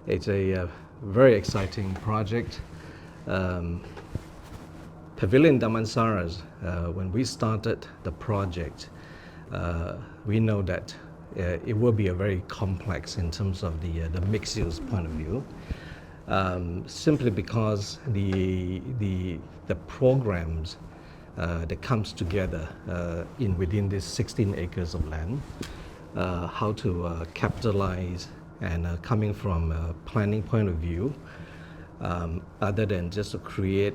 It's a very exciting project. Pavilion Damansara, when we started the project, we know that it will be a very complex in terms of the mixed use point of view, simply because the programs that comes together within this 16 acres of land, how to capitalize, and coming from a planning point of view, other than just to create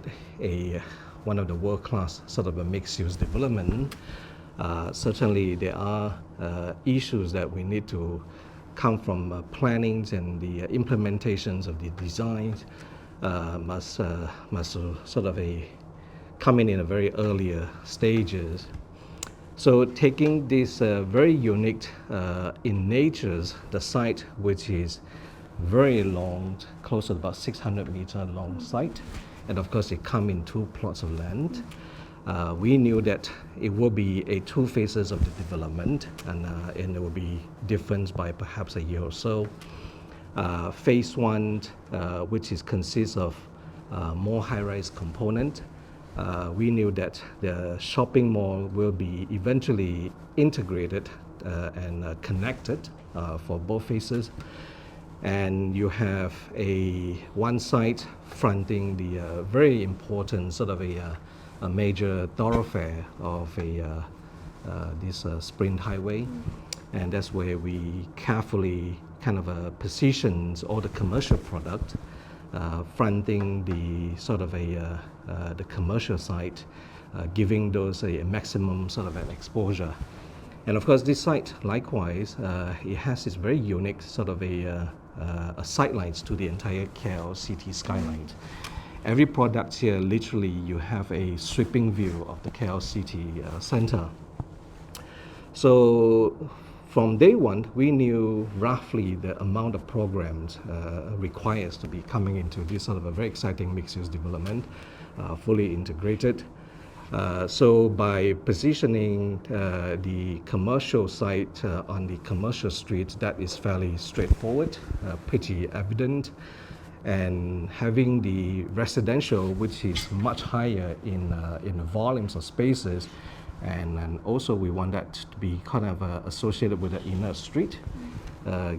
one of the world-class sort of a mixed-use development, certainly there are issues that we need to come from plannings, and the implementations of the designs must sort of come in a very earlier stages. So taking this very unique in natures, the site which is very long, close to about 600-meter long site, and of course it comes in 2 plots of land. We knew that it will be two phases of the development, and it will be different by perhaps a year or so. Phase 1, which consists of more high-rise component. We knew that the shopping mall will be eventually integrated and connected for both phases. And you have one site fronting the very important sort of a major thoroughfare of this sprint highway. And that's where we carefully kind of positions all the commercial product fronting the sort of the commercial site, giving those a maximum sort of an exposure. And of course, this site, likewise, it has this very unique sort of a sightlines to the entire KL city skyline. Every product here, literally, you have a sweeping view of the KL city center. So from day one, we knew roughly the amount of programs requires to be coming into this sort of a very exciting mixed-use development, fully integrated. So by positioning the commercial site on the commercial street, that is fairly straightforward, pretty evident. And having the residential, which is much higher in the volumes of spaces, and also we want that to be kind of associated with the inner street,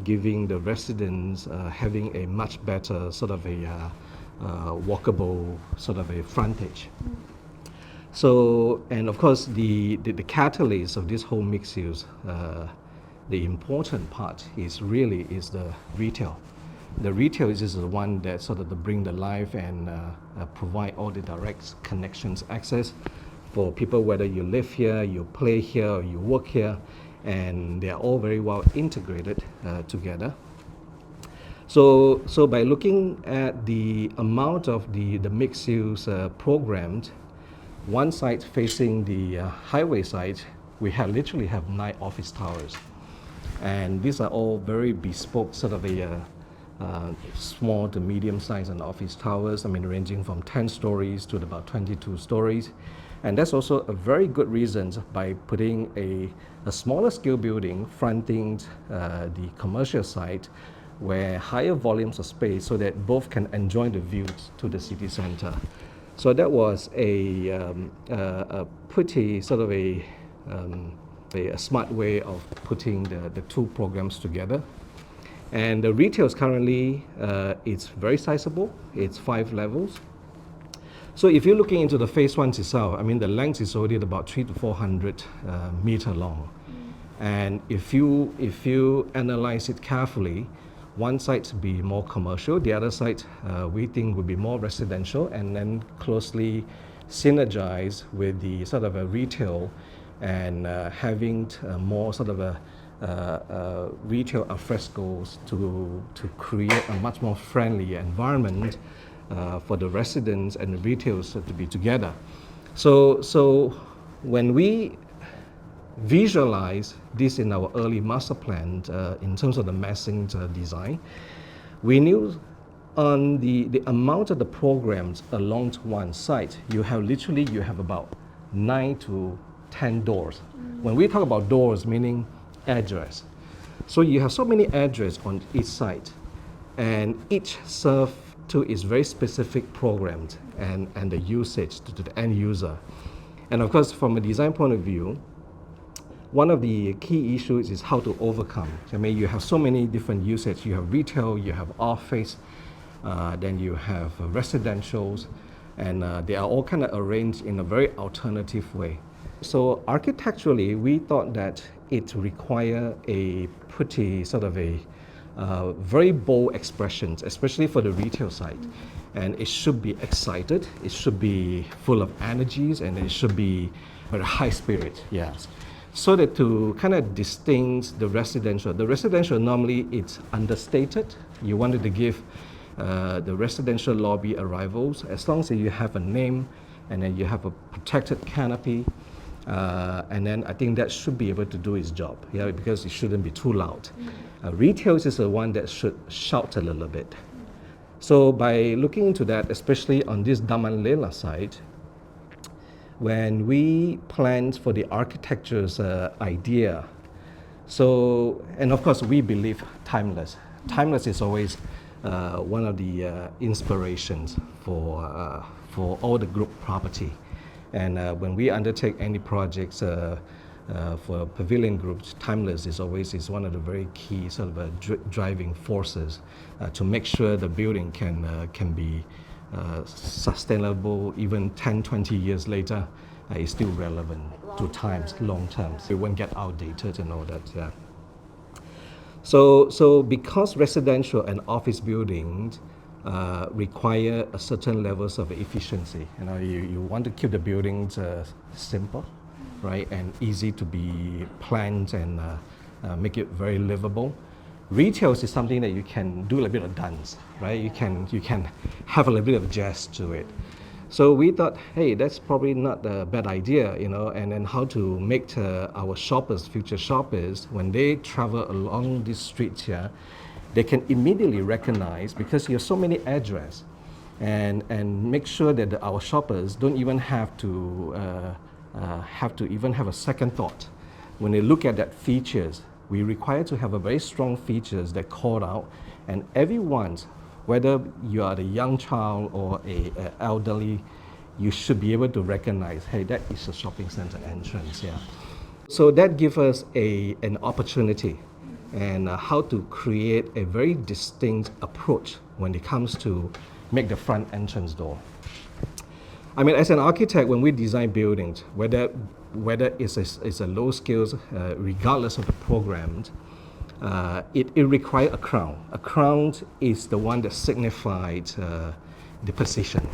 giving the residents having a much better sort of a walkable sort of a frontage. So, and of course the catalyst of this whole mixed use, the important part is the retail. The retail is the one that sort of bring the life and provide all the direct connections, access for people, whether you live here, you play here, or you work here, and they are all very well integrated together. So by looking at the amount of the mixed use programs, one side facing the highway side, we literally have 9 office towers, and these are all very bespoke sort of a small to medium sized office towers. I mean, ranging from 10 stories to about 22 stories. And that's also a very good reason by putting a smaller scale building fronting the commercial site, where higher volumes of space, so that both can enjoy the views to the city center. So that was a pretty sort of a smart way of putting the 2 programs together. And the retail is currently, it's very sizable. It's 5 levels. So if you're looking into the phase 1 itself, I mean, the length is already about 300 to 400 meter long. And if you analyze it carefully, one side to be more commercial, the other side we think would be more residential, and then closely synergize with the sort of a retail, and having more sort of a retail alfrescos to create a much more friendly environment for the residents and the retailers to be together. So when we visualize this in our early master plan in terms of the massing design, we knew on the amount of the programs along one site, you have about 9 to 10 doors. When we talk about doors, meaning address. So you have so many addresses on each site, and each serve to its very specific programs and the usage to the end user. And of course, from a design point of view, one of the key issues is how to overcome. I mean, you have so many different usage. You have retail, you have office, then you have residentials, and they are all kind of arranged in a very alternative way. So architecturally, we thought that it required a pretty sort of a very bold expressions, especially for the retail side. And it should be excited, it should be full of energies, and it should be very high spirit, yes. So that to kind of distinguish the residential normally it's understated. You wanted to give the residential lobby arrivals, as long as you have a name and then you have a protected canopy, and then I think that should be able to do its job, yeah, because it shouldn't be too loud. Retail is the one that should shout a little bit. So by looking into that, especially on this Damansara side, when we planned for the architecture's idea, so, and of course we believe timeless. Timeless is always one of the inspirations for all the group property. And when we undertake any projects for pavilion groups, timeless is always one of the very key sort of driving forces to make sure the building can be sustainable even 10, 20 years later. Is still relevant to times, long terms. It won't get outdated and all that. Yeah. So because residential and office buildings require a certain levels of efficiency. You want to keep the buildings simple, right, and easy to be planned and make it very livable. Retail is something that you can do a little bit of dance, right? You can have a little bit of jazz to it. So we thought, hey, that's probably not a bad idea, and then how to make our shoppers, future shoppers, when they travel along these streets here, they can immediately recognize, because you have so many addresses, and make sure that our shoppers don't even have to even have a second thought. When they look at that features, we require to have a very strong features that call out, and everyone, whether you are a young child or a elderly, you should be able to recognize, hey, that is a shopping center entrance, yeah. So that gives us an opportunity and how to create a very distinct approach when it comes to make the front entrance door. I mean, as an architect, when we design buildings, whether it's a low skills, regardless of the program, it requires a crown. A crown is the one that signifies the position.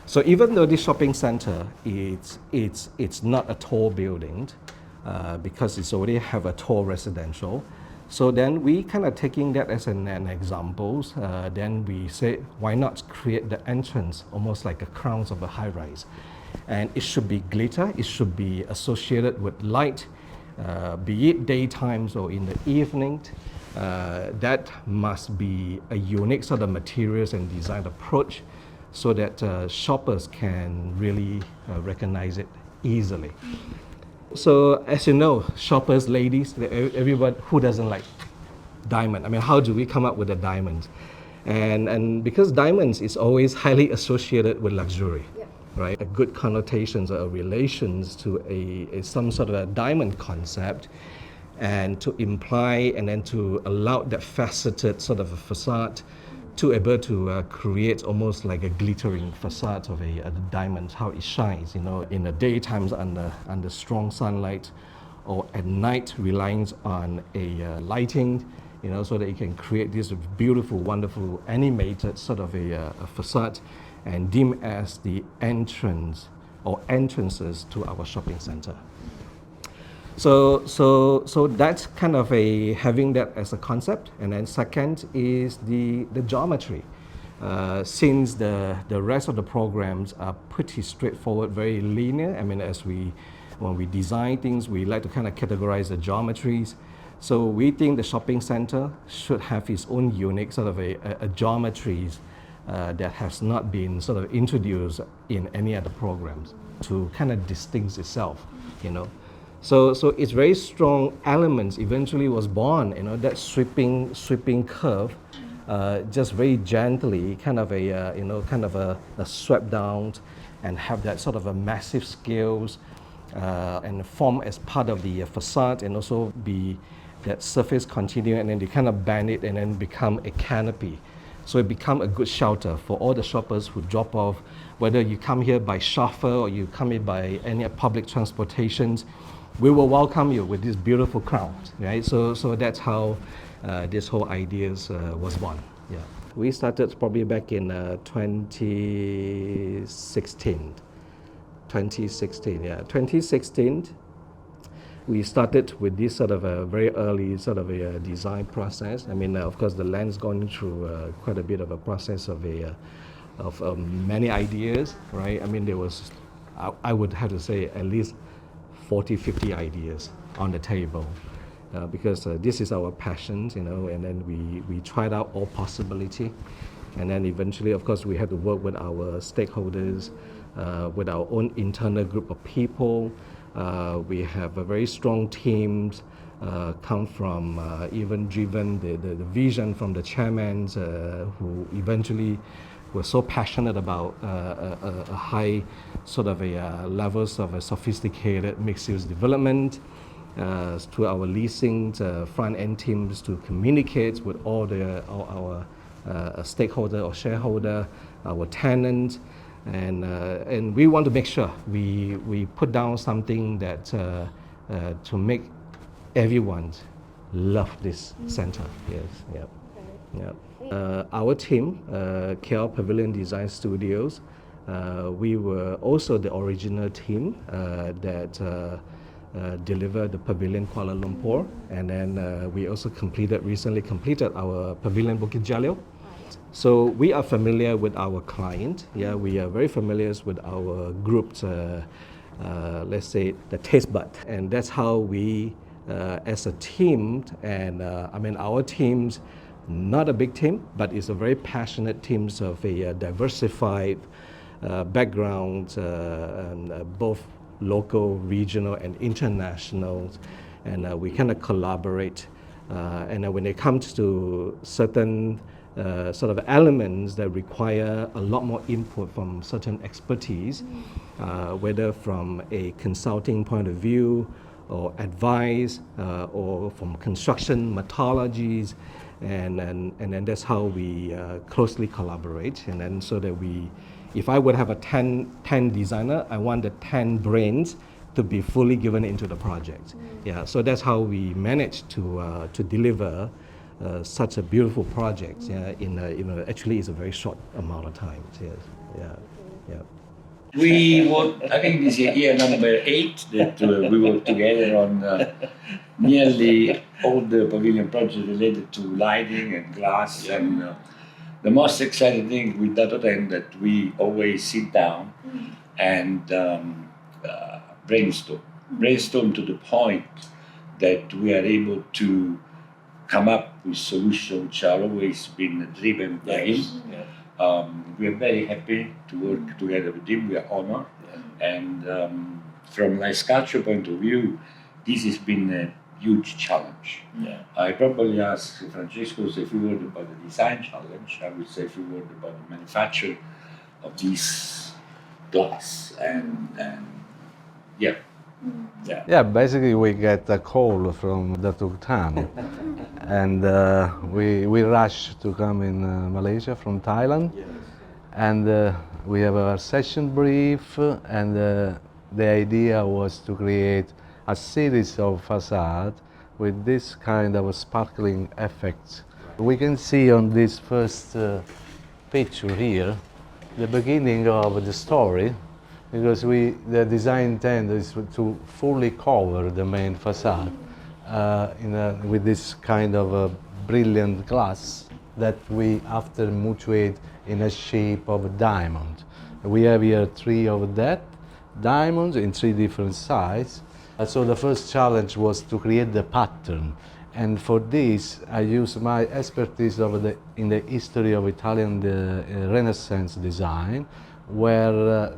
So even though this shopping center it's not a tall building, because it's already have a tall residential, so then we kind of taking that as an example. Then we say, why not create the entrance almost like a crown of a high rise, and it should be glitter. It should be associated with light. Be it daytimes or in the evening, that must be a unique sort of materials and design approach so that shoppers can really recognize it easily. So as you know, shoppers, ladies, everyone who doesn't like diamond. I mean, how do we come up with a diamond? And because diamonds is always highly associated with luxury. Yeah. Right, a good connotations or relations to some sort of a diamond concept, and to imply and then to allow that faceted sort of a facade to able to create almost like a glittering facade of a diamond, how it shines, in the daytimes under strong sunlight, or at night relying on a lighting, so that you can create this beautiful, wonderful, animated sort of a facade, and deemed as the entrance or entrances to our shopping center. So that's kind of having that as a concept. And then second is the geometry. Since the rest of the programs are pretty straightforward, very linear. I mean, when we design things, we like to kind of categorize the geometries. So we think the shopping center should have its own unique sort of a geometries that has not been sort of introduced in any other programs to kind of distinguish itself, So its very strong elements eventually was born, that sweeping curve just very gently, kind of a swept down, and have that sort of a massive scales, and form as part of the facade, and also be that surface continuum, and then you kind of bend it and then become a canopy. So it become a good shelter for all the shoppers who drop off, whether you come here by chauffeur or you come here by any public transportations. We will welcome you with this beautiful crowd, right? So that's how this whole ideas was born. Yeah, we started probably back in 2016. 2016. We started with this sort of a very early sort of a design process. I mean, of course, the land's gone through quite a bit of a process of many ideas, right? I mean, there was, I would have to say, at least 40, 50 ideas on the table, because this is our passion, you know, and then we tried out all possibility. And then eventually, of course, we had to work with our stakeholders, with our own internal group of people. We have a very strong teams, come from even driven the vision from the chairmen, who eventually were so passionate about a high sort of a levels of a sophisticated mixed-use development, to our leasing front-end teams to communicate with all our stakeholder or shareholder, our tenants. And we want to make sure we put down something that to make everyone love this center. Yes, yeah, yeah. Our team, KL Pavilion Design Studios, we were also the original team that delivered the Pavilion Kuala Lumpur, and then we also recently completed our Pavilion Bukit Jalil. So we are familiar with our client. Yeah, we are very familiar with our group's, let's say, the taste bud, and that's how we, as a team, and I mean our teams, not a big team, but it's a very passionate teams of a diversified background, both local, regional, and international, and we kind of collaborate. And when it comes to certain sort of elements that require a lot more input from certain expertise, whether from a consulting point of view or advice, or from construction methodologies, and then that's how we closely collaborate. And then so that if I would have a 10 designer, I want the 10 brains to be fully given into the project. Yeah, so that's how we managed to deliver such a beautiful project, actually it's a very short amount of time. Yes. Yeah. Yeah. We worked, I think this is year number 8 that we worked together on nearly all the pavilion projects related to lighting and glass. And the most exciting thing with that time that we always sit down and brainstorm to the point that we are able to come up with solutions which are always been driven by him. We are very happy to work together with him. We are honored. And from light sculpture point of view, this has been a huge challenge. I probably ask Francesco a few words about the design challenge. I would say a few words about the manufacture of this glass. And yeah. Yeah, basically we get a call from Datuk Tan, and we rushed to come in Malaysia from Thailand, and we have our session brief, and the idea was to create a series of facades with this kind of sparkling effects. We can see on this first picture here the beginning of the story, because the design intent is to fully cover the main facade with this kind of brilliant glass that we after mutuate in a shape of a diamond. We have here 3 of that diamonds in 3 different sizes. So the first challenge was to create the pattern, and for this I use my expertise in the history of Italian Renaissance design, where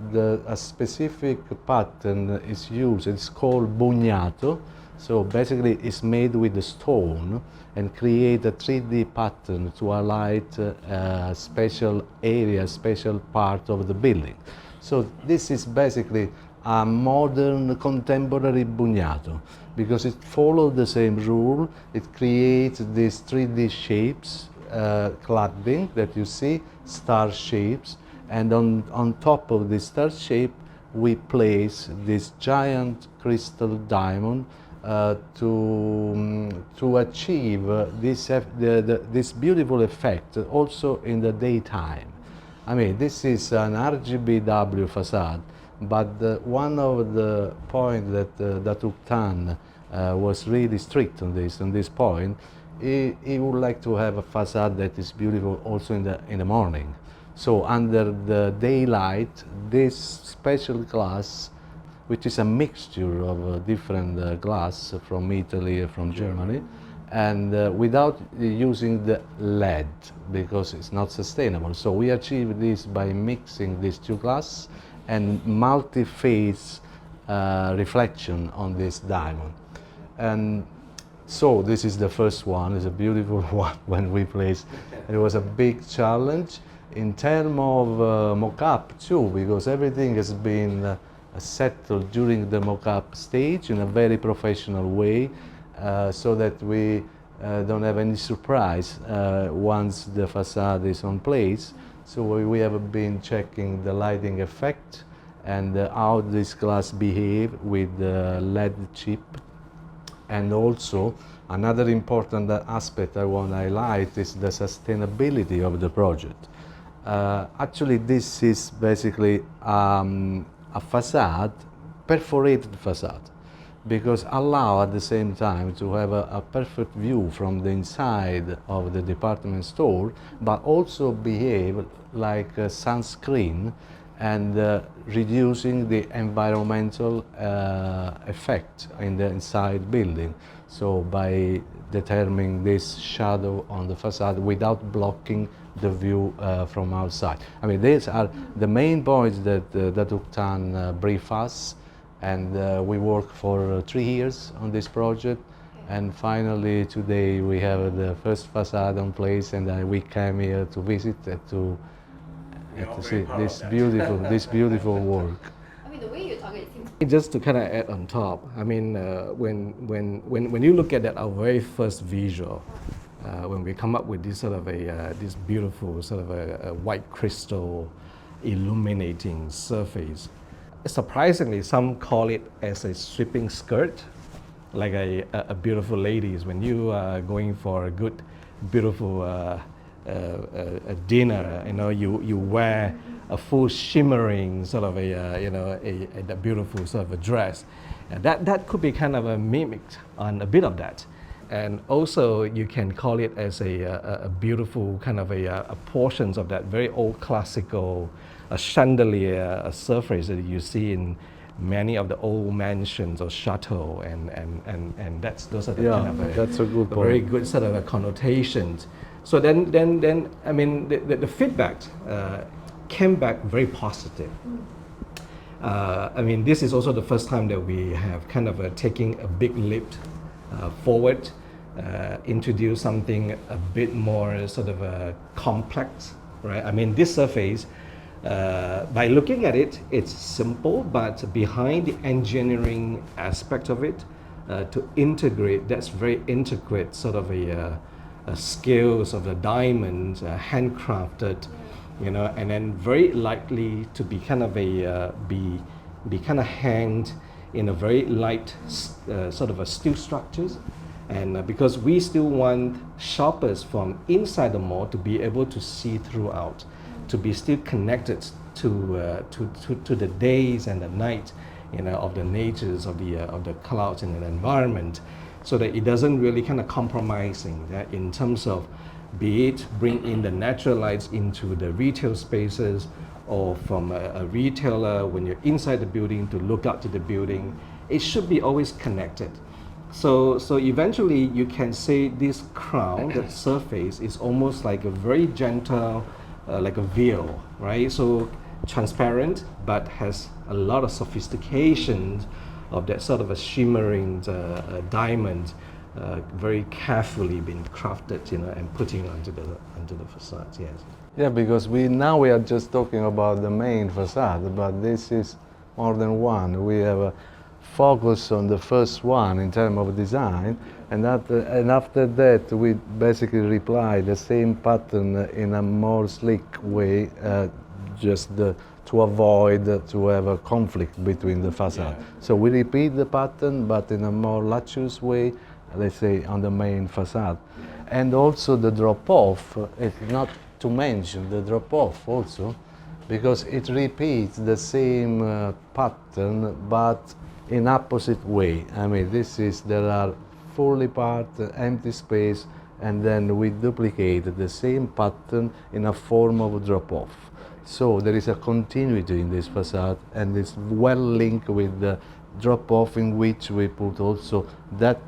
a specific pattern is used. It's called Bugnato, So basically it's made with the stone and create a 3D pattern to highlight a special area, special part of the building. So this is basically a modern contemporary Bugnato because it follows the same rule. It creates these 3D shapes, cladding that you see, star shapes, and on top of this star shape we place this giant crystal diamond to achieve this beautiful effect also in the daytime. I mean, this is an RGBW facade, but one of the points that Datuk Tan was really strict on this point, he would like to have a facade that is beautiful also in the morning. So under the daylight, this special glass, which is a mixture of different glass from Italy, from Germany, and without using the LED because it's not sustainable. So we achieve this by mixing these two glass and multi-phase reflection on this diamond. And so this is the first one. It's a beautiful one when we placed. It was a big challenge in terms of mock-up too, because everything has been settled during the mock-up stage in a very professional way, so that we don't have any surprise once the facade is on place. So we have been checking the lighting effect and how this glass behave with the LED chip. And also another important aspect I want to highlight is the sustainability of the project. Actually, this is basically a facade, perforated facade, because allow at the same time to have a perfect view from the inside of the department store, but also behave like a sunscreen and reducing the environmental effect in the inside building. So by determining this shadow on the facade without blocking the view from outside. I mean, these are the main points that Datuk Tan briefed us, and we worked for 3 years on this project. And finally, today we have the first facade on place, and we came here to visit to see this beautiful work. I mean, the way you talk, it seems. Just to kind of add on top, I mean, when you look at that, our very first visual, when we come up with this sort of this beautiful sort of a white crystal illuminating surface, surprisingly, some call it as a sweeping skirt, like a beautiful ladies. When you are going for a good, beautiful a dinner, you know, you wear a full shimmering sort of a beautiful sort of a dress, and that could be kind of a mimicked on a bit of that. And also you can call it as a beautiful kind of a portions of that very old classical chandelier surface that you see in many of the old mansions or chateau, and those are the kind of that's a good point. very good sort of a connotations. So then I mean the feedback came back very positive. I mean, this is also the first time that we have kind of taking a big leap forward, introduce something a bit more sort of complex, right? I mean, this surface, by looking at it, it's simple, but behind the engineering aspect of it, to integrate, that's very intricate sort of a skills of the diamonds, handcrafted, you know, and then very likely to be kind of be kind of hanged in a very light sort of a steel structures, and because we still want shoppers from inside the mall to be able to see throughout, to be still connected to the days and the night, you know, of the natures of the clouds and the environment, so that it doesn't really kind of compromising that in terms of be it bring in the natural lights into the retail spaces, or from a retailer when you're inside the building to look out to the building. It should be always connected. So eventually you can say this crown, that surface, is almost like a very gentle, like a veil, right? So transparent, but has a lot of sophistication of that sort of a shimmering diamond, very carefully been crafted, and putting onto the facade. Yes. Yeah, because we are just talking about the main facade, but this is more than one. We have a focus on the first one in terms of design, and after that we basically reply the same pattern in a more slick way, to avoid to have a conflict between the facade. Yeah. So we repeat the pattern, but in a more luxurious way, let's say on the main facade. Yeah. And also the drop-off, not to mention the drop-off also, because it repeats the same pattern, but in opposite way. I mean, there are fully part, empty space, and then we duplicate the same pattern in a form of drop-off. So there is a continuity in this facade, and it's well linked with the drop-off, in which we put also that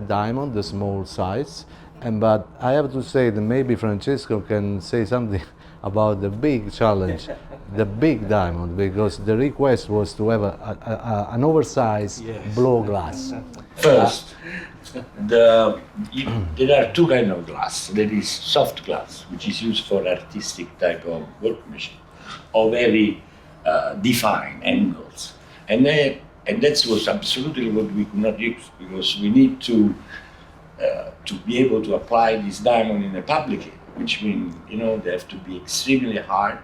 diamond, the small size. But I have to say that maybe Francesco can say something about the big challenge, the big diamond, because the request was to have an oversized blow glass. First, there are two kinds of glass. There is soft glass, which is used for artistic type of workmanship, or very defined angles, and that was absolutely what we could not use, because we need to be able to apply this diamond in a public, which means they have to be extremely hard,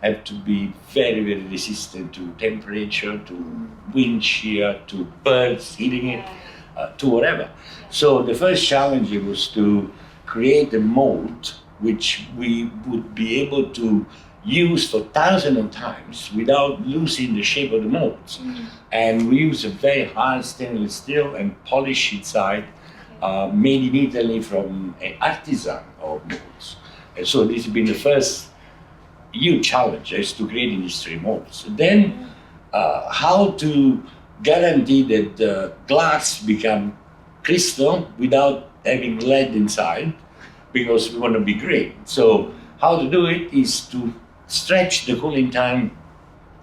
have to be very, very resistant to temperature, to wind shear, to birds hitting it, to whatever. So the first challenge was to create a mold which we would be able to use for thousands of times without losing the shape of the molds. And we use a very hard stainless steel and polish inside, made in Italy from an artisan of molds. And so this has been the first huge challenge, is to create industry molds. Then how to guarantee that the glass become crystal without having lead inside, because we want to be green. So how to do it is to stretch the cooling time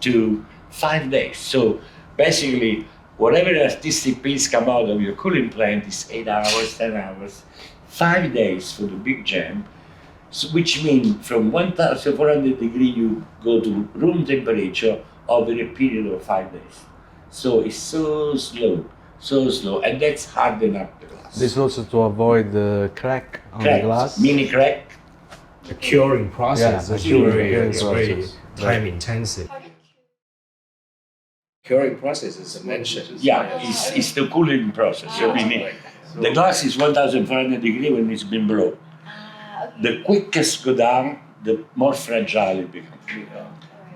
to 5 days. So basically, whatever artistic piece come out of your cooling plant is 8 hours, 10 hours, 5 days for the big jam, so which means from 1,400 degrees you go to room temperature over a period of 5 days. So it's so slow, and that's harden up the glass. This also to avoid the crack on the glass? Mini crack. The curing process the is curing very time intensive. Curing process is mentioned. Yeah, it's the cooling process. So we need, the glass is 1,400 degrees when it's been blown. The quickest go down, the more fragile it becomes.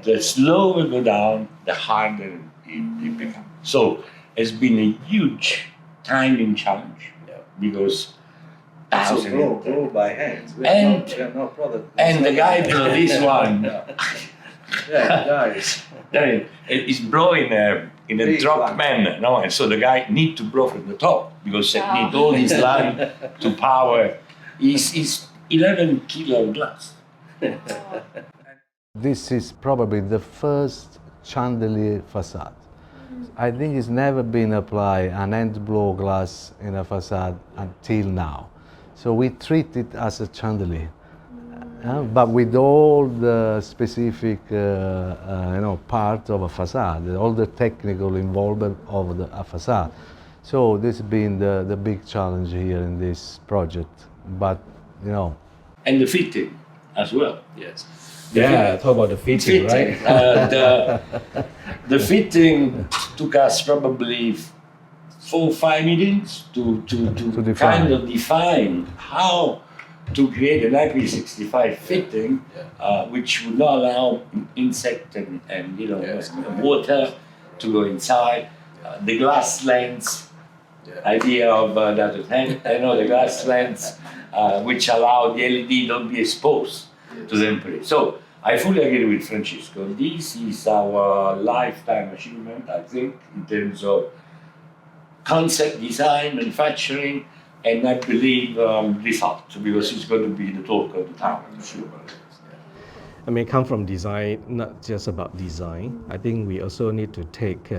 The slower go down, the harder it becomes. So it's been a huge timing challenge, because So blow by hand. And the guy blew this one. Guys. It's blowing in a drop manner, no? And so the guy need to blow from the top, because it need all this line to power. Is 11 kilo of glass. This is probably the first chandelier facade. I think it's never been applied an hand blow glass in a facade until now. So we treat it as a chandelier, but with all the specific, part of a facade, all the technical involvement of a facade. So this has been the big challenge here in this project. But And the fitting as well. Yes. Yeah, talk about the fitting, right? The fitting took us probably 4 or 5 minutes to kind of define how to create an IP65 fitting, which would not allow insect and water to go inside. The glass lens, idea of Dr. Tan, the glass lens, which allow the LED not be exposed to the temperature. So I fully agree with Francesco. This is our lifetime achievement, I think, in terms of concept, design, manufacturing, and I believe result, because it's going to be the talk of the town, I'm sure. I mean, come from design, not just about design. I think we also need to take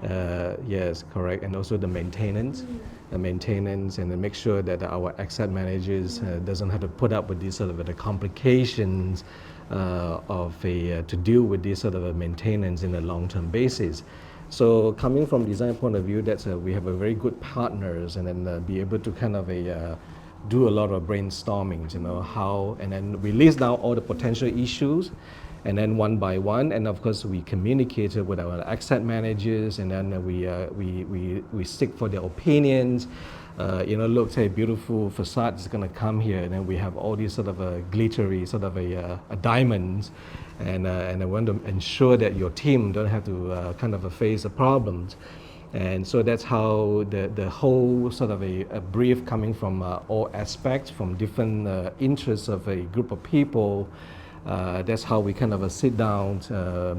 Yes, correct. And also the maintenance, and then make sure that our asset managers doesn't have to put up with these sort of the complications to deal with this sort of a maintenance in a long-term basis. So coming from design point of view, that's we have a very good partners, and then be able to kind of do a lot of brainstorming, how, and then we list down all the potential issues, and then one by one, and of course we communicated with our asset managers, and then we seek for their opinions. Look, say beautiful facade is going to come here, and then we have all these sort of glittery sort of a diamonds, and I want to ensure that your team don't have to kind of face the problems. And so that's how the whole sort of a brief coming from all aspects, from different interests of a group of people. That's how we kind of sit down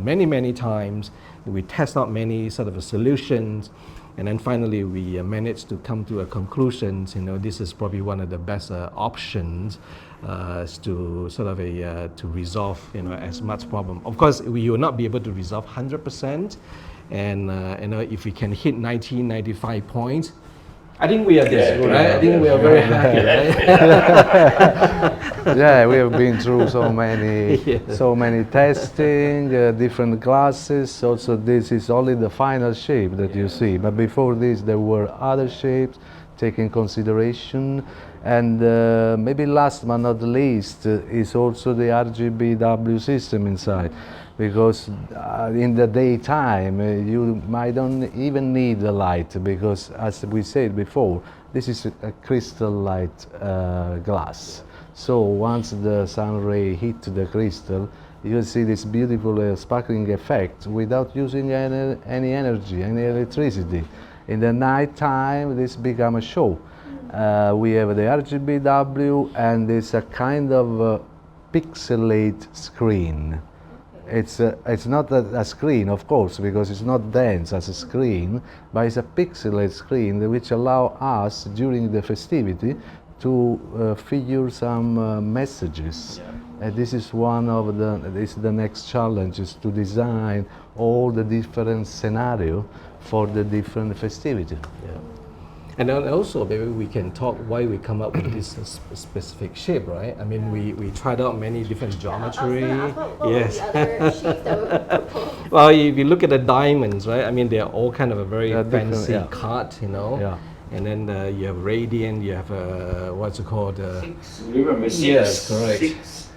many times. We test out many sort of solutions, and then finally we managed to come to a conclusion. This is probably one of the best options to sort of to resolve as much problem. Of course, we will not be able to resolve 100%. And if we can hit 90, 95 points, I think we are there, right? I think we are very happy, right? Yeah, we have been through so many testing, different classes. Also, this is only the final shape that you see. But before this, there were other shapes taken consideration. And maybe last but not least is also the RGBW system inside. Because in the daytime you might don't even need the light, because as we said before, this is a crystal light glass. So once the sun ray hit the crystal, you see this beautiful sparkling effect without using any energy, any electricity. In the night time this becomes a show. We have the RGBW, and it's a kind of pixelate screen. It's not a screen, of course, because it's not dense as a screen, but it's a pixelated screen which allow us during the festivity to figure some messages. And this is one of the next challenge, is to design all the different scenario for the different festivity. Yeah. And then also, maybe we can talk why we come up with this specific shape, right? I mean, we tried out many different geometry. Yes. Well, if you look at the diamonds, right? I mean, they're all kind of a very fancy cut, Yeah. And then you have radiant, you have what's it called? Six. Remember six? Yes, correct. Six.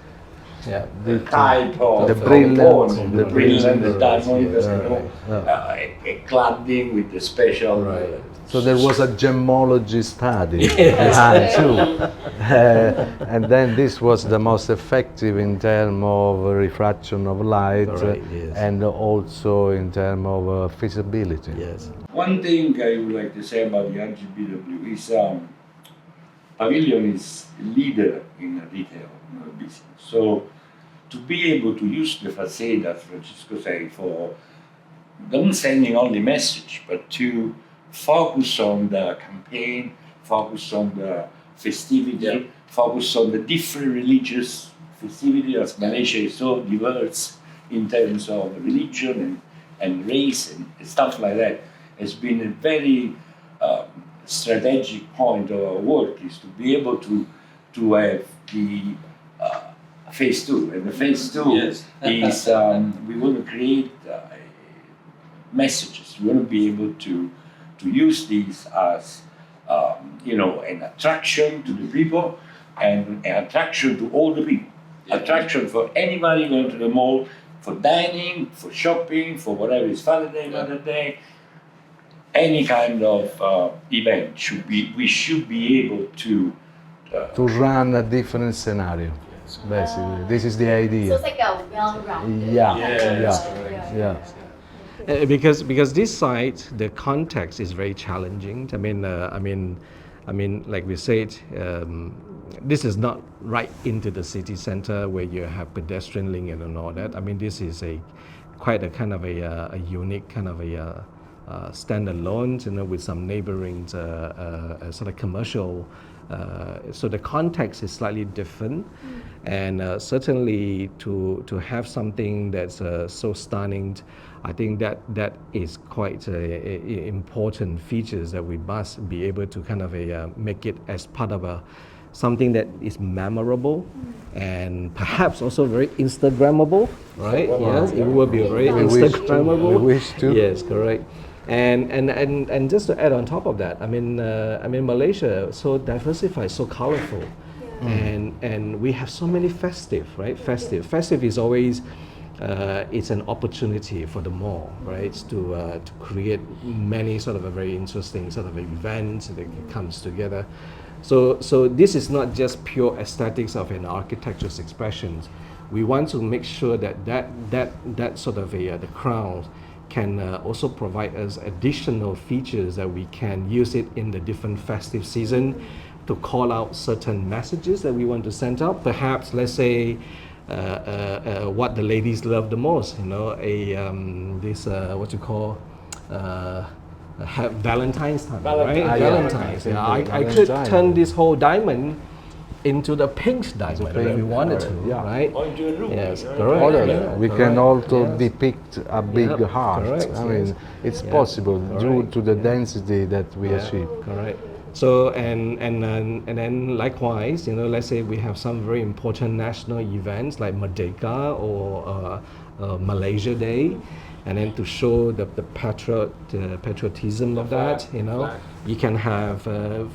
Yeah. The type of the brilliant, the brilliant, the diamond, right. a cladding with the special. Right. So there was a gemology study behind too. And then this was the most effective in terms of refraction of light, and also in terms of feasibility. Yes. One thing I would like to say about the RGBW is Pavilion is leader in retail business. So to be able to use the facade, as Francesco said, for not sending only message, but to focus on the campaign, focus on the festivity, focus on the different religious festivity, as Malaysia is so diverse in terms of religion and race and stuff like that, has been a very strategic point of our work, is to be able to have the phase two. And the phase two is we want to create messages. We want to be able to use these as an attraction to the people, and an attraction to all the people. Attraction for anybody going to the mall, for dining, for shopping, for whatever is Father's Day, Mother's Day, any kind of event. We should be able to run a different scenario. Basically, this is the idea. So it's like a well-rounded. Yeah. Because this site, the context is very challenging. I mean, like we said, this is not right into the city center where you have pedestrian link and all that. I mean, this is quite a kind of a unique kind of a standalone, with some neighboring sort of commercial So the context is slightly different, and certainly to have something that's so stunning, I think that is quite important features that we must be able to kind of make it as part of something that is memorable and perhaps also very Instagrammable, right? Yes, it will be very Instagrammable. We wish to. Yes, correct. And just to add on top of that, I mean Malaysia so diversified, so colorful, and we have so many festive, right? Festive is always it's an opportunity for the mall, right? To create many sort of a very interesting sort of events that comes together. So this is not just pure aesthetics of an architecture's expressions. We want to make sure that sort of the crown can also provide us additional features that we can use it in the different festive season to call out certain messages that we want to send out. Perhaps, let's say, what the ladies love the most, you know, what you call have Valentine's time, right? Valentine's. Yeah, I could turn this whole diamond into the pink diamond if we wanted to, right? Or into a room. Yes, correct. We can also depict a big heart. Correct. I mean, it's possible due to the density that we achieve. Correct. So and then likewise, you know, let's say we have some very important national events like Merdeka or Malaysia Day, and then to show the patriotism of that, you know, you can have the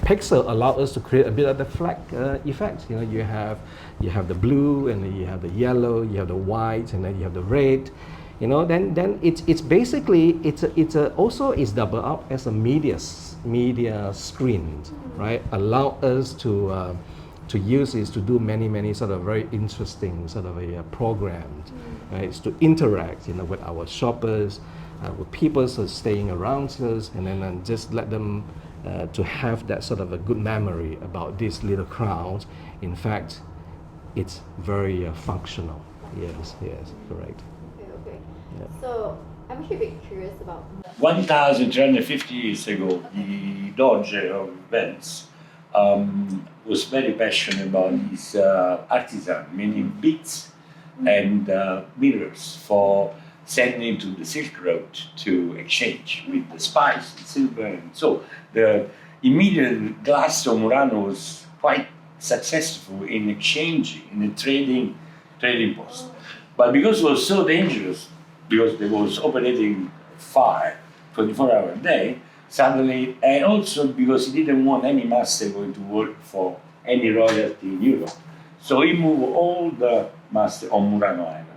pixel allow us to create a bit of the flag effect. You know, you have the blue, and then you have the yellow, you have the white, and then you have the red. You know, then it's basically also is double up as a media screen, right? Allow us to use is to do many sort of very interesting sort of programs, right? It's to interact, you know, with our shoppers, with people who are staying around us, and then just let them to have that sort of a good memory about this little crowd. In fact, it's very functional. Yes, correct. Okay. Yeah. So I'm actually a bit curious about 1,350 years ago, the Doge of Venice was very passionate about his artisan, meaning beads and mirrors for sending to the Silk Road to exchange with the spice, the silver. And so the immediate glass of Murano was quite successful in exchanging, in the trading post. But because it was so dangerous, because they was operating fire 24 hours a day, suddenly, and also because he didn't want any master going to work for any royalty in Europe. So he moved all the master on Murano Island,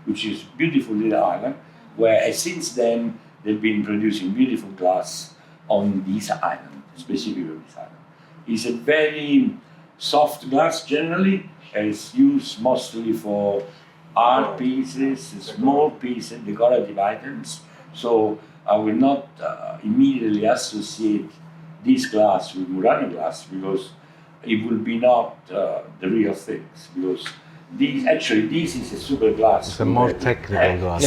which is a beautiful little island, where since then they've been producing beautiful glass on this island, specifically on this island. It's a very soft glass generally, and it's used mostly for art pieces, small pieces, decorative items. So I will not immediately associate this glass with Murano glass, because it will be not the real things. Because this is a super glass. It's a more technical glass.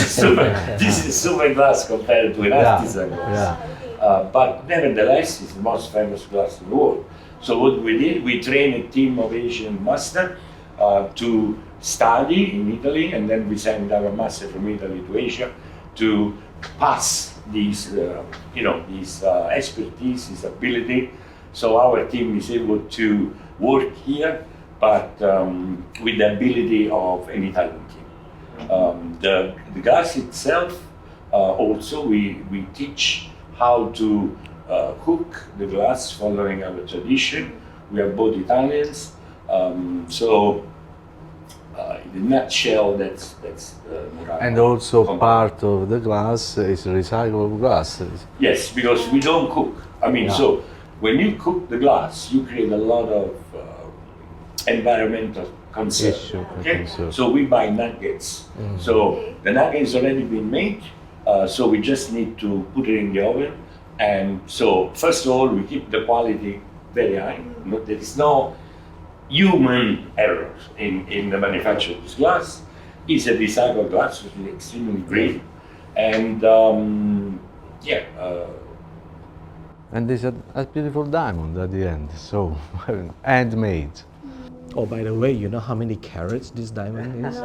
This is super glass compared to an artisan glass. But nevertheless, it's the most famous glass in the world. So what we did, we trained a team of Asian masters to study in Italy, and then we sent our master from Italy to Asia to pass this, this expertise, this ability. So our team is able to work here, but with the ability of an Italian team. The glass itself, also we teach how to cook the glass following our tradition. We are both Italians, so in a nutshell, that's Murano. And also part of the glass is recyclable glass. Yes, because we don't cook. I mean, so when you cook the glass, you create a lot of environmental concerns. Okay? So we buy nuggets. So the nuggets already been made. So we just need to put it in the oven. And so first of all, we keep the quality very high. There is no human error in the manufacture of this glass. It's a recycled glass, which is extremely green. And And this is a beautiful diamond at the end, so handmade. Oh, by the way, you know how many carats this diamond is?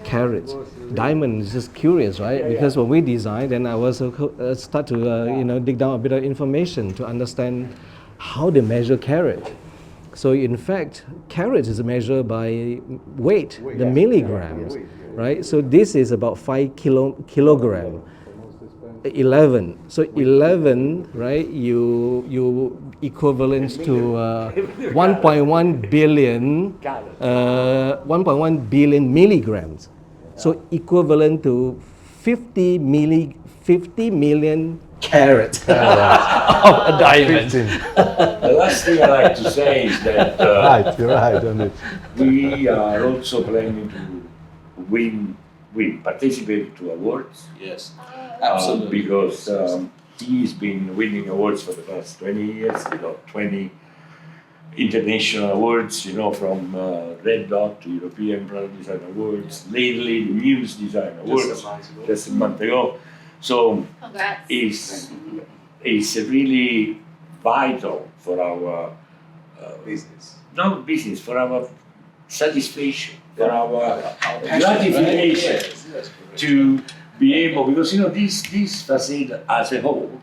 Carats. Diamond is just curious, right? Because when we designed, then I was start to dig down a bit of information to understand how they measure carat. So in fact, carat is measured by weight, the milligrams, right? So this is about 5 kilogram. 11. So 11, right? You equivalent to 1.1 billion, 1.1 billion milligrams. So equivalent to 50 million carats of a diamond. The last thing I like to say is that Right, you're right on it. we are also planning to participate to awards. Yes, Because he's been winning awards for the past 20 years, 20 international awards, from Red Dot to European Product Design Awards, lately the Muse Design Awards, just a month ago. So Congrats. it's really vital for our business. Not business, for our satisfaction, for our gratification to be able, because this facade as a whole,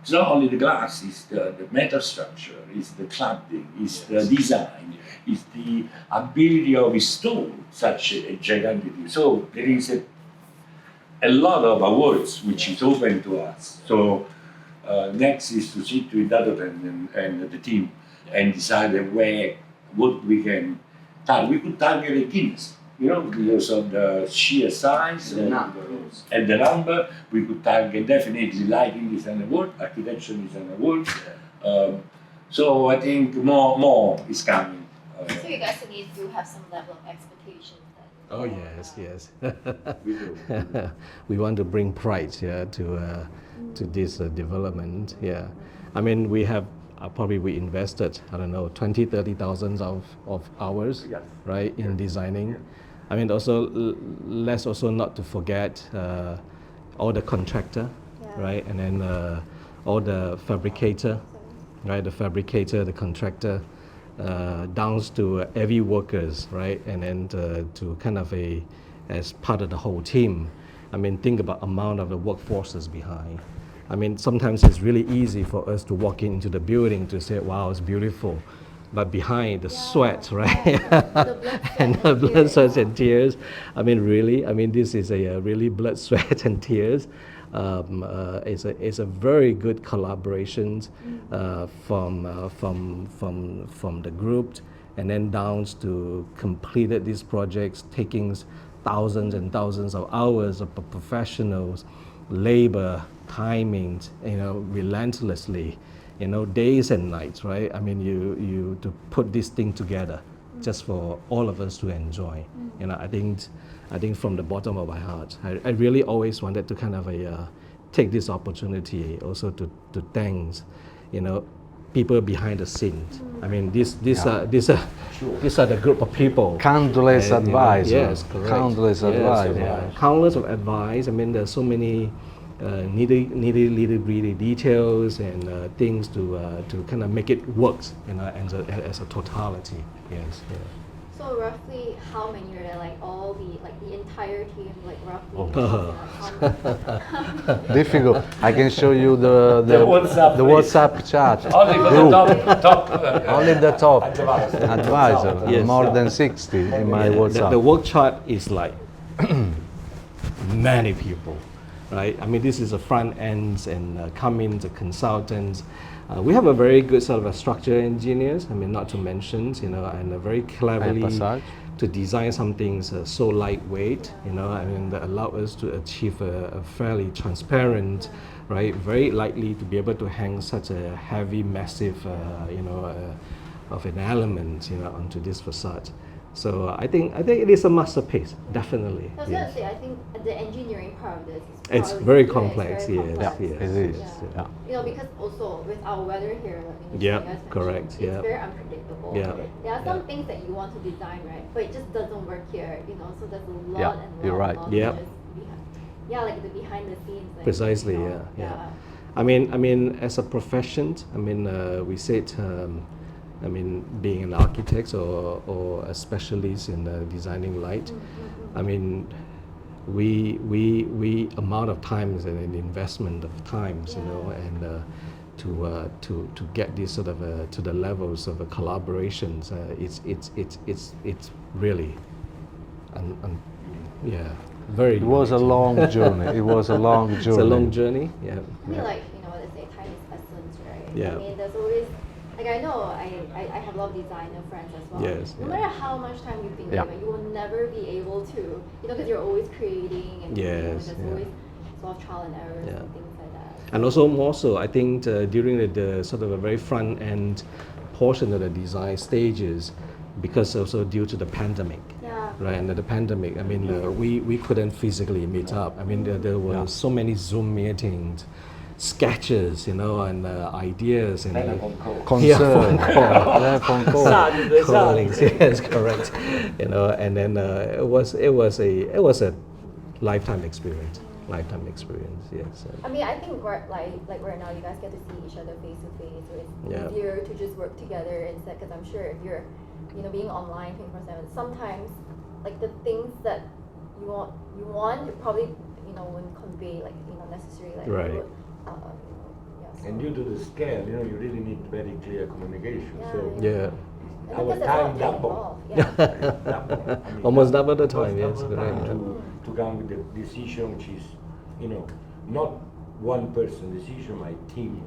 it's not only the glass, it's the metal structure, it's the cladding, it's the design, it's the ability of installing such a gigantic thing. So there is a lot of awards which is open to us. So next is to sit with Dadopen and the team and decide what we can target. We could target a Guinness, because of the sheer size and the number. We could target definitely lighting design award, architecture design award. So I think more is coming. So you guys need to have some level of expectations. Oh yes. We do. We want to bring pride to this development. Yeah, I mean we have probably we invested 20,000-30,000 of hours, right, in designing. Yeah. I mean also let's also not to forget all the contractor, right, and then all the fabricator, right, the contractor. Down to every workers, right, and then to kind of as part of the whole team. I mean, think about amount of the workforces behind. I mean, sometimes it's really easy for us to walk into the building to say, "Wow, it's beautiful," but behind the sweat, right, and the blood, sweat, and tears. I mean, really, this is a really blood, sweat, and tears. It's a very good collaboration from the group, and then down to completed these projects, taking thousands and thousands of hours of professionals, labor, timings, relentlessly, days and nights, right? I mean, you to put this thing together, just for all of us to enjoy. I think from the bottom of my heart, I really always wanted to kind of take this opportunity also to thank, people behind the scenes. I mean, these are the group of people. Countless advice. Yes, correct. Countless advice. Yeah. Countless of advice. I mean, there's so many nitty-gritty details and things to kind of make it work, as a totality. Yes. Yeah. So roughly, how many are there? Like all the entire team, like roughly. Difficult. I can show you the WhatsApp chat. Only for the top. Only the top advisor. Yes. More than 60 in my WhatsApp. The work chart is like many people, right? I mean, this is the front ends and the consultants. We have a very good sort of structural engineers. I mean, not to mention, and very cleverly to design something so lightweight, that allow us to achieve a fairly transparent, right, very lightly to be able to hang such a heavy, massive, of an element, onto this facade. So I think it is a masterpiece, definitely. I was going to say, I think the engineering part of this is it's very complex. Very complex. It is. Yeah. Because also with our weather here, correct. It's very unpredictable. Yeah. There are some things that you want to design, right, but it just doesn't work here. So there's a lot and you're right. Like the behind the scenes. Like, Precisely. I mean, as a profession, we said, being an architect or a specialist in designing light, we amount of times and an investment of times, and to get this sort of to the levels of collaborations, it's really, very. It was a long journey. It was a long journey. It's a long journey. Yeah. I mean, like, they say time is essence, right? Yeah. I mean, there's always, like, I know I have a lot of designer friends as well. Yes, No yeah. matter how much time you've been Yeah. given, you will never be able to, because you're always creating and Yes, there's yeah. always sort of trial and errors Yeah. and things like that. And also more so, I think during the sort of a very front end portion of the design stages, because also due to the pandemic, Yeah. right? And the pandemic, we couldn't physically meet up. There were so many Zoom meetings, sketches, and ideas and Telephone call. Concern. Telephone call. callings. Yes, correct. And then it was a lifetime experience. Lifetime experience. Yes. I mean, I think like right now, you guys get to see each other face to face, so it's Yeah. easier to just work together instead. Because I'm sure if you're, being online 24/7, sometimes like the things that you want, you probably wouldn't convey necessarily like. Right. So. And due to the scale, you really need very clear communication. Yeah, So Yeah. And our because there's a lot time of double. involved, Yeah. double. Almost double the time. Almost Yes, double correct. time to come with the decision, which is, not one person decision, my team.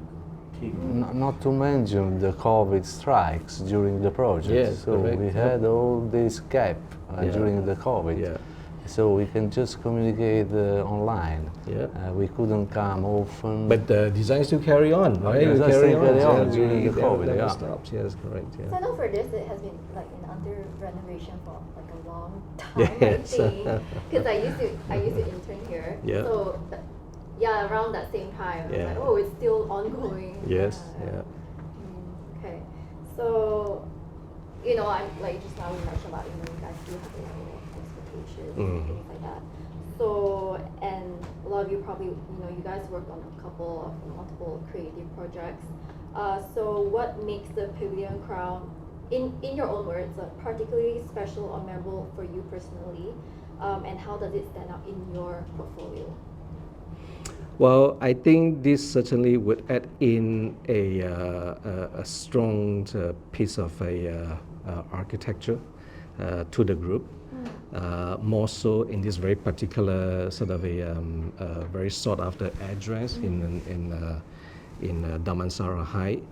Not to mention the COVID strikes during the project. Yes, so correct. we had all this gap Yeah. during the COVID. Yeah. So we can just communicate online. Yeah. We couldn't come often. But the design still carry on, right? Yeah, We design still carry on Yeah, during the never- COVID, never yeah. stops. Yes, correct. So I Yeah. know for this, it has been like under renovation for like a long time. Yes. I think because I used to intern here. Yeah. So around that same time, I was Yeah. like, oh, it's still ongoing. Yes. Yeah. Okay. So, I'm like just now we mentioned about you guys do have a lot of expectations and Mhm. things like that. So, and a lot of you probably you guys worked on a couple of multiple creative projects. So what makes the Pavilion Crown, in your own words, particularly special or memorable for you personally, and how does it stand out in your portfolio? Well, I think this certainly would add in a strong piece of architecture to the group. More so in this very particular sort of a very sought after address in Damansara Heights,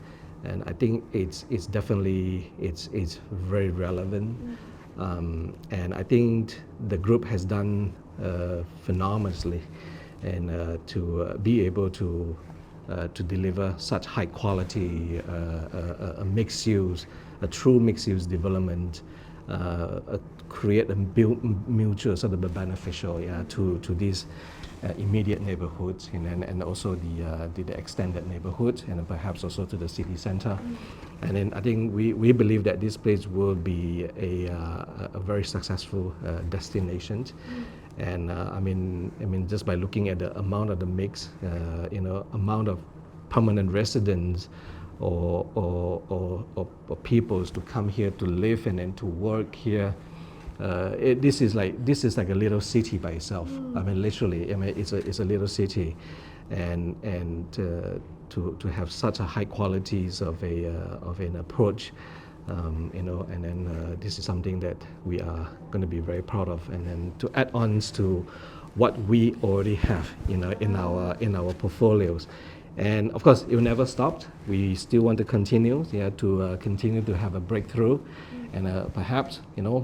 and I think it's definitely it's very relevant, and I think the group has done phenomenally, and to be able to deliver such high quality a mixed use, a true mixed use development. Create a mutual sort of a beneficial to these immediate neighborhoods and also the extended neighborhood and perhaps also to the city center. And then I think we believe that this place will be a very successful destination. And I mean just by looking at the amount of the mix, amount of permanent residents or peoples to come here to live and then to work here. This is like a little city by itself. I mean, literally, it's a little city, and to have such a high qualities of an approach, and then this is something that we are going to be very proud of, and then to add on to what we already have, in our portfolios. And of course, it will never stop. We still want to continue, to continue to have a breakthrough, and perhaps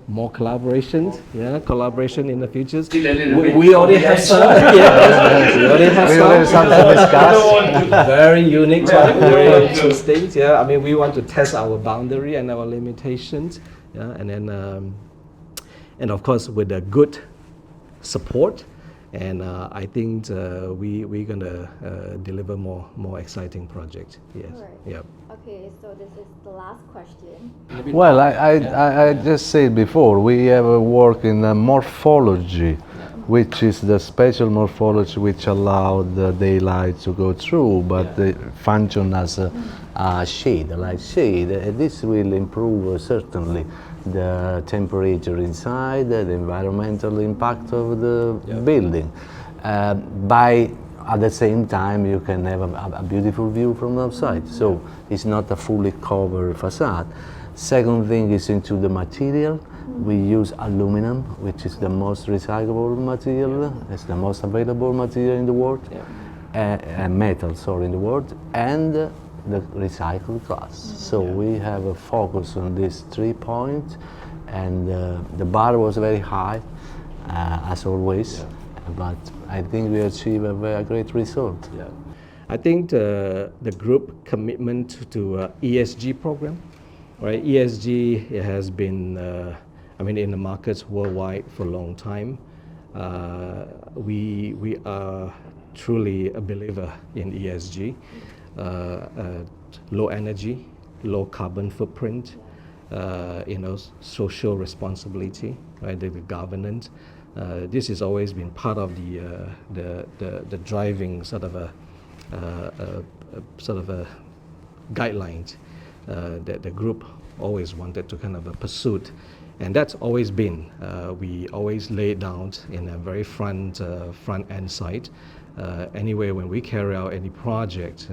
more collaborations, collaboration in the future. Still a little bit We already have some. Yes, we already have We already some. have some to discuss. Very unique, very interesting. Yeah, I mean, we want to test our boundary and our limitations. Yeah, and then, and of course, with a good support. And I think we're gonna deliver more exciting projects. Yes. Alright. Yep. Okay, so this is the last question. Well, I just said before, we have a work in morphology which is the special morphology which allowed the daylight to go through, but they function as a shade, a light shade. This will improve certainly the temperature inside, the environmental impact of the building. At the same time, you can have a beautiful view from outside. So it's not a fully covered facade. Second thing is into the material. We use aluminum, which is the most recyclable material. It's the most available material in the world. Metal, sorry, in the world. And the recycled glass. So we have a focus on these 3 points. And the bar was very high, as always. But I think we achieved a very great result. I think the group commitment to ESG program, right? ESG has been, in the markets worldwide for a long time. We are truly a believer in ESG, low energy, low carbon footprint, social responsibility, right? The governance. This has always been part of the driving sort of a guidelines that the group always wanted to kind of pursue, and that's always been. We always lay it down in a very front end side. Anyway, when we carry out any project,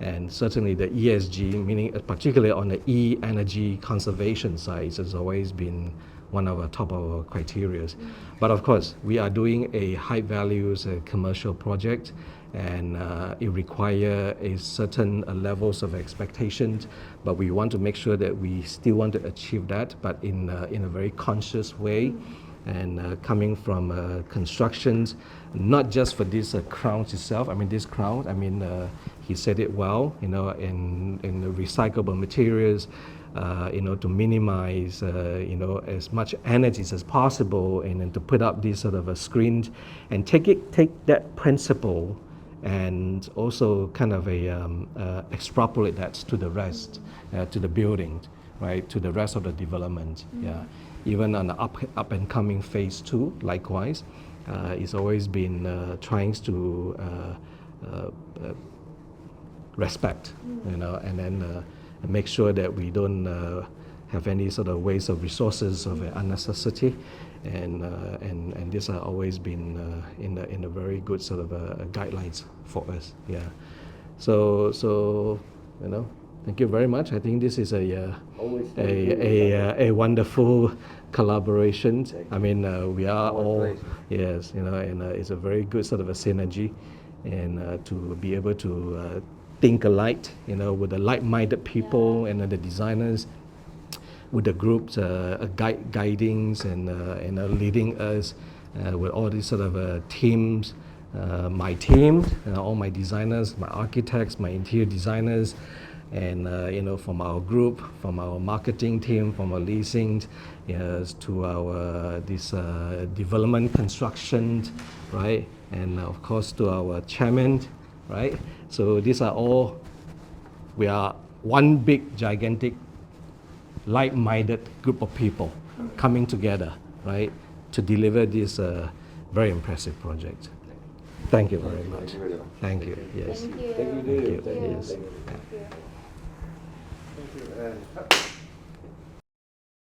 and certainly the ESG, meaning particularly on the energy conservation side, has always been one of our top of our criteria. But of course, we are doing a high values commercial project, and it requires a certain levels of expectations, but we want to make sure that we still want to achieve that, but in a very conscious way, and coming from constructions, not just for this crown itself. This crown, he said it well, in the recyclable materials, to minimize, as much energy as possible, and then to put up this sort of a screen, and take that principle, and also kind of extrapolate that to the rest, to the building, right, to the rest of the development. Even on the up and coming phase 2, likewise, it's always been trying to respect, and then make sure that we don't have any sort of waste of resources of unnecessity, and these are always been in a very good sort of guidelines for us. So thank you very much. I think this is a wonderful collaboration. We are all and it's a very good sort of a synergy, and to be able to think alike, with the like-minded people and the designers, with the groups guidings and leading us with all these sort of teams. My team, all my designers, my architects, my interior designers, and from our group, from our marketing team, from our leasing, to our development construction, right, and of course to our chairman, right. So these are all. We are one big, gigantic, like-minded group of people coming together, right, to deliver this very impressive project. Thank you very much. Thank you. Yes. Thank you. Thank you. Yes. Thank you.